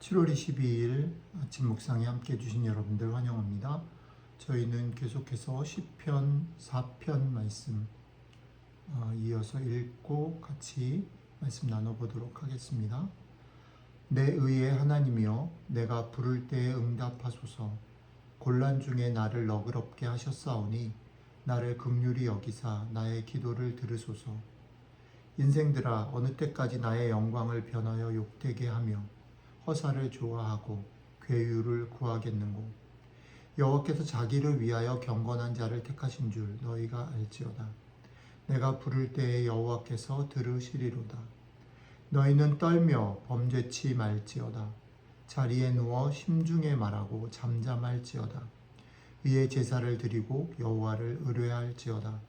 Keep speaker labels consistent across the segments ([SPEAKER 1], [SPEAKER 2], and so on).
[SPEAKER 1] 7월 22일 아침 묵상에 함께 해주신 여러분들 환영합니다. 저희는 계속해서 시편 4편 말씀 이어서 읽고 같이 말씀 나눠보도록 하겠습니다. 내 의의 하나님이여, 내가 부를 때에 응답하소서. 곤란 중에 나를 너그럽게 하셨사오니 나를 긍휼히 여기사 나의 기도를 들으소서. 인생들아, 어느 때까지 나의 영광을 변하여 욕되게 하며 허사를 좋아하고 괴유를 구하겠는고. 여호와께서 자기를 위하여 경건한 자를 택하신 줄 너희가 알지어다. 내가 부를 때에 여호와께서 들으시리로다. 너희는 떨며 범죄치 말지어다. 자리에 누워 심중에 말하고 잠잠할지어다. 위에 제사를 드리고 여호와를 의뢰할지어다.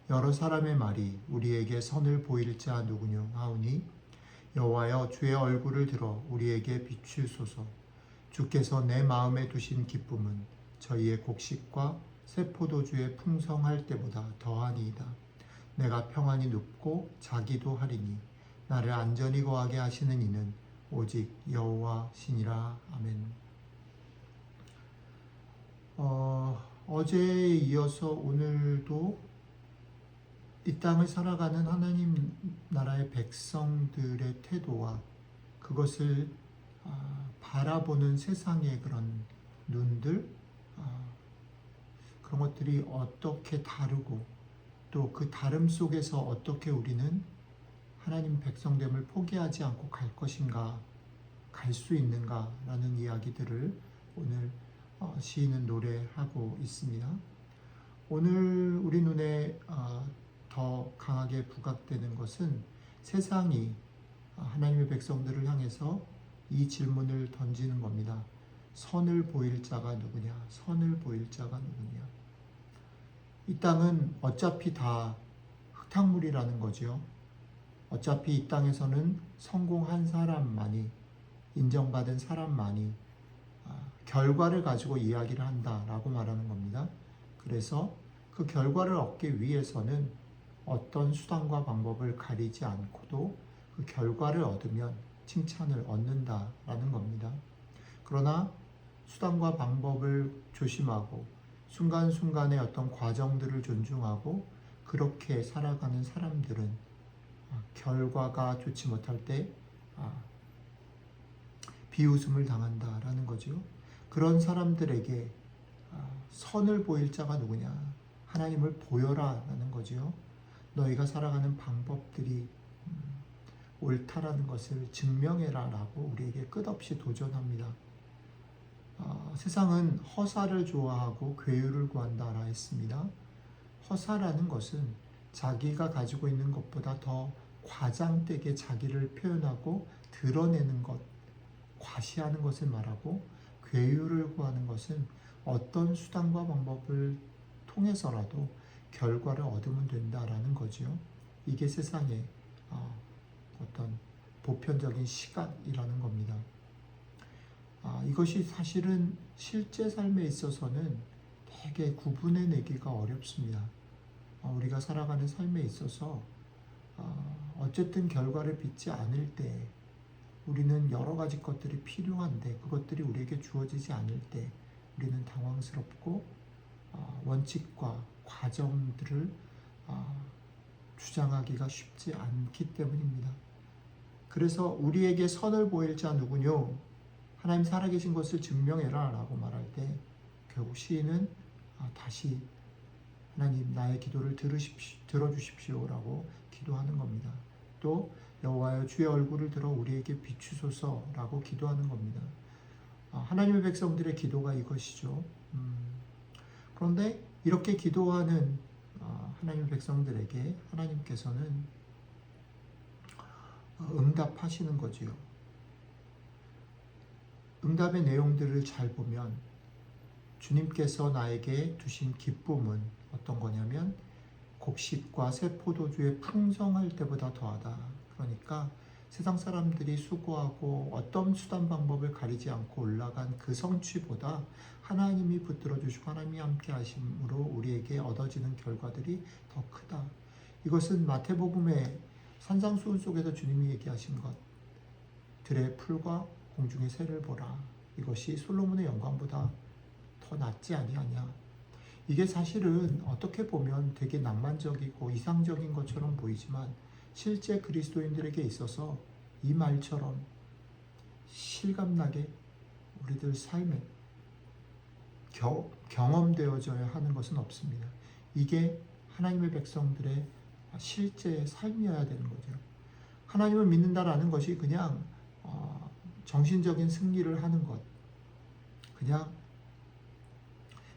[SPEAKER 1] 여러 사람의 말이 우리에게 선을 보일 자 누구뇨 하오니, 여호와여, 주의 얼굴을 들어 우리에게 비추소서. 주께서 내 마음에 두신 기쁨은 저희의 곡식과 새 포도주의 풍성할 때보다 더하니이다. 내가 평안히 눕고 자기도 하리니 나를 안전히 거하게 하시는 이는 오직 여호와시니라. 아멘. 어제에 이어서 오늘도 이 땅을 살아가는 하나님 나라의 백성들의 태도와 그것을 바라보는 세상의 그런 눈들, 그런 것들이 어떻게 다르고 또 그 다름 속에서 어떻게 우리는 하나님 백성됨을 포기하지 않고 갈 것인가, 갈 수 있는가라는 이야기들을 오늘 시인은 노래하고 있습니다. 오늘 우리 눈에 더 강하게 부각되는 것은 세상이 하나님의 백성들을 향해서 이 질문을 던지는 겁니다. 선을 보일 자가 누구냐? 선을 보일 자가 누구냐? 이 땅은 어차피 다 흙탕물이라는 거죠. 어차피 이 땅에서는 성공한 사람만이, 인정받은 사람만이 결과를 가지고 이야기를 한다라고 말하는 겁니다. 그래서 그 결과를 얻기 위해서는 어떤 수단과 방법을 가리지 않고도 그 결과를 얻으면 칭찬을 얻는다라는 겁니다. 그러나 수단과 방법을 조심하고 순간순간의 어떤 과정들을 존중하고 그렇게 살아가는 사람들은 결과가 좋지 못할 때 비웃음을 당한다라는 거죠. 그런 사람들에게 선을 보일 자가 누구냐? 하나님을 보여라라는 거죠. 너희가 살아가는 방법들이 옳다라는 것을 증명해라라고 우리에게 끝없이 도전합니다. 세상은 허사를 좋아하고 괴유를 구한다라 했습니다. 허사라는 것은 자기가 가지고 있는 것보다 더 과장되게 자기를 표현하고 드러내는 것, 과시하는 것을 말하고, 괴유를 구하는 것은 어떤 수단과 방법을 통해서라도 결과를 얻으면 된다라는 거죠. 이게 세상의 어떤 보편적인 시각이라는 겁니다. 이것이 사실은 실제 삶에 있어서는 되게 구분해내기가 어렵습니다. 우리가 살아가는 삶에 있어서 어쨌든 결과를 빚지 않을 때, 우리는 여러 가지 것들이 필요한데 그것들이 우리에게 주어지지 않을 때 우리는 당황스럽고 원칙과 과정들을 주장하기가 쉽지 않기 때문입니다. 그래서 우리에게 선을 보일 자 누구뇨? 하나님 살아계신 것을 증명해라 라고 말할 때 결국 시인은 다시 하나님 나의 기도를 들어주십시오 라고 기도하는 겁니다. 또 여호와여, 주의 얼굴을 들어 우리에게 비추소서 라고 기도하는 겁니다. 하나님의 백성들의 기도가 이것이죠. 그런데 이렇게 기도하는 하나님의 백성들에게 하나님께서는 응답하시는 거지요. 응답의 내용들을 잘 보면 주님께서 나에게 두신 기쁨은 어떤 거냐면 곡식과 새 포도주의 풍성할 때보다 더하다. 그러니까 세상 사람들이 수고하고 어떤 수단 방법을 가리지 않고 올라간 그 성취보다 하나님이 붙들어 주시고 하나님이 함께 하심으로 우리에게 얻어지는 결과들이 더 크다. 이것은 마태복음의 산상수훈 속에서 주님이 얘기하신 것, 들의 풀과 공중의 새를 보라. 이것이 솔로몬의 영광보다 더 낫지 아니하냐. 이게 사실은 어떻게 보면 되게 낭만적이고 이상적인 것처럼 보이지만 실제 그리스도인들에게 있어서 이 말처럼 실감나게 우리들 삶에 경험되어져야 하는 것은 없습니다. 이게 하나님의 백성들의 실제 삶이어야 되는 거죠. 하나님을 믿는다라는 것이 그냥 정신적인 승리를 하는 것, 그냥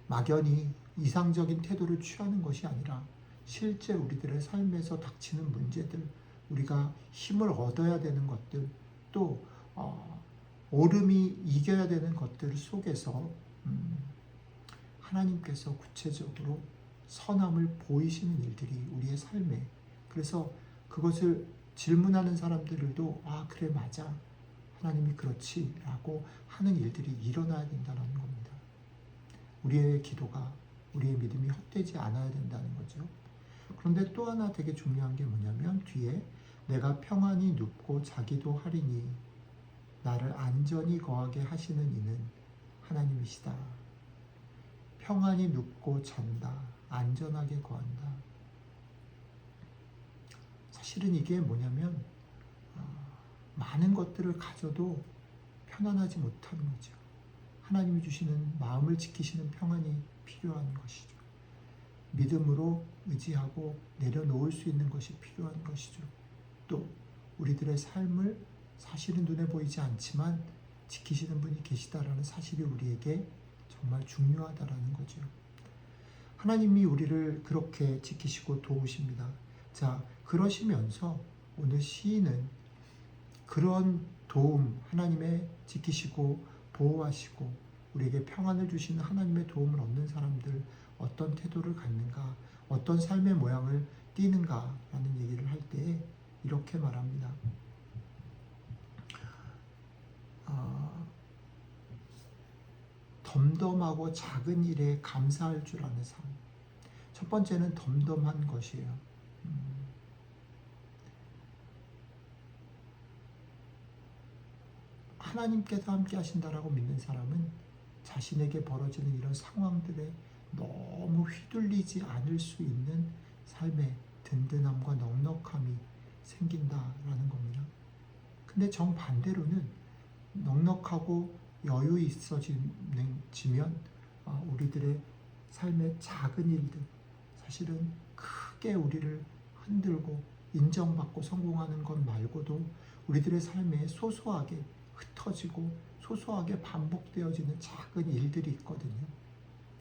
[SPEAKER 1] 막연히 이상적인 태도를 취하는 것이 아니라 실제 우리들의 삶에서 닥치는 문제들, 우리가 힘을 얻어야 되는 것들, 또 오름이 이겨야 되는 것들 속에서 하나님께서 구체적으로 선함을 보이시는 일들이 우리의 삶에, 그래서 그것을 질문하는 사람들도 그래 맞아, 하나님이 그렇지 라고 하는 일들이 일어나야 된다는 겁니다. 우리의 기도가, 우리의 믿음이 헛되지 않아야 된다는 거죠. 그런데 또 하나 되게 중요한 게 뭐냐면 뒤에 내가 평안히 눕고 자기도 하리니 나를 안전히 거하게 하시는 이는 하나님이시다. 평안히 눕고 잔다. 안전하게 거한다. 사실은 이게 뭐냐면 많은 것들을 가져도 편안하지 못하는 거죠. 하나님이 주시는 마음을 지키시는 평안이 필요한 것이죠. 믿음으로 의지하고 내려놓을 수 있는 것이 필요한 것이죠. 또 우리들의 삶을 사실은 눈에 보이지 않지만 지키시는 분이 계시다라는 사실이 우리에게 정말 중요하다라는 거죠. 하나님이 우리를 그렇게 지키시고 도우십니다. 자, 그러시면서 오늘 시인은 그런 도움, 하나님의 지키시고 보호하시고 우리에게 평안을 주시는 하나님의 도움을 얻는 사람들 어떤 태도를 갖는가, 어떤 삶의 모양을 띠는가라는 얘기를 할 때 이렇게 말합니다. 덤덤하고 작은 일에 감사할 줄 아는 삶. 첫 번째는 덤덤한 것이에요. 하나님께서 함께 하신다라고 믿는 사람은 자신에게 벌어지는 이런 상황들에 너무 휘둘리지 않을 수 있는 삶의 든든함과 넉넉함이 생긴다라는 겁니다. 근데 정반대로는 넉넉하고 여유 있어지면 우리들의 삶의 작은 일들, 사실은 크게 우리를 흔들고 인정받고 성공하는 것 말고도 우리들의 삶에 소소하게 흩어지고 소소하게 반복되어지는 작은 일들이 있거든요.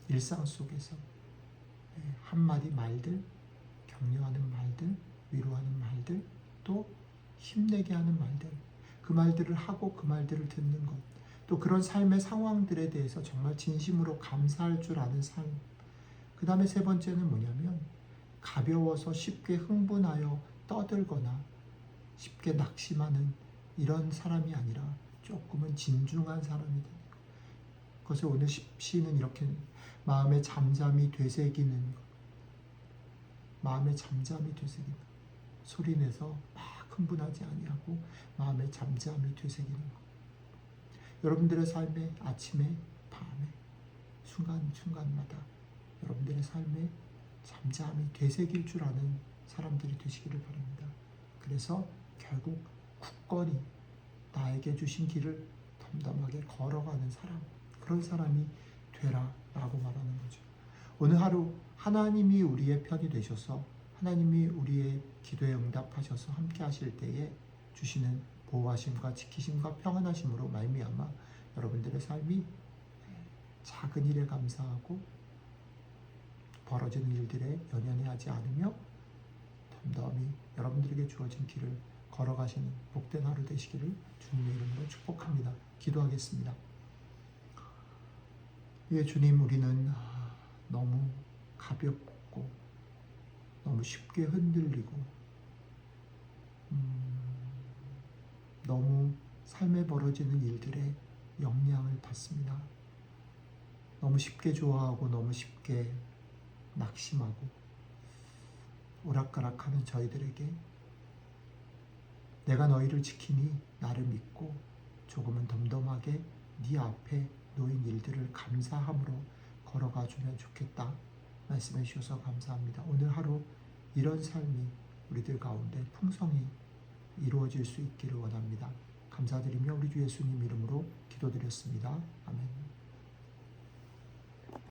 [SPEAKER 1] 일상 속에서 한마디 말들, 격려하는 말들, 위로하는 말들, 또 힘내게 하는 말들, 그 말들을 하고 그 말들을 듣는 것, 또 그런 삶의 상황들에 대해서 정말 진심으로 감사할 줄 아는 삶. 그 다음에 세 번째는 뭐냐면 가벼워서 쉽게 흥분하여 떠들거나 쉽게 낙심하는 이런 사람이 아니라 조금은 진중한 사람이 되는 것. 그것을 오늘 시인은 이렇게 마음에 잠잠히 되새기는 것. 마음에 잠잠히 되새기는 것. 소리내서 막 흥분하지 아니하고 마음에 잠잠히 되새기는 것. 여러분들의 삶에 아침에 밤에 순간순간마다 여러분들의 삶에 잠잠히 되새길 줄 아는 사람들이 되시기를 바랍니다. 그래서 결국 굳건히 나에게 주신 길을 덤덤하게 걸어가는 사람, 그런 사람이 되라 라고 말하는 거죠. 오늘 하루 하나님이 우리의 편이 되셔서 하나님이 우리의 기도에 응답하셔서 함께 하실 때에 주시는 보호하심과 지키심과 평안하심으로 말미암아 여러분들의 삶이 작은 일에 감사하고 벌어지는 일들에 연연해하지 않으며 덤덤히 여러분들에게 주어진 길을 걸어가시는 복된 하루 되시기를 주님의 이름으로 축복합니다. 기도하겠습니다. 예, 주님, 우리는 너무 가볍고 너무 쉽게 흔들리고 너무 삶에 벌어지는 일들에 영향을 받습니다. 너무 쉽게 좋아하고 너무 쉽게 낙심하고 오락가락하는 저희들에게 내가 너희를 지키니 나를 믿고 조금은 덤덤하게 네 앞에 놓인 일들을 감사함으로 걸어가 주면 좋겠다. 말씀해 주셔서 감사합니다. 오늘 하루 이런 삶이 우리들 가운데 풍성히 이루어질 수 있기를 원합니다. 감사드리며 우리 주 예수님 이름으로 기도드렸습니다. 아멘.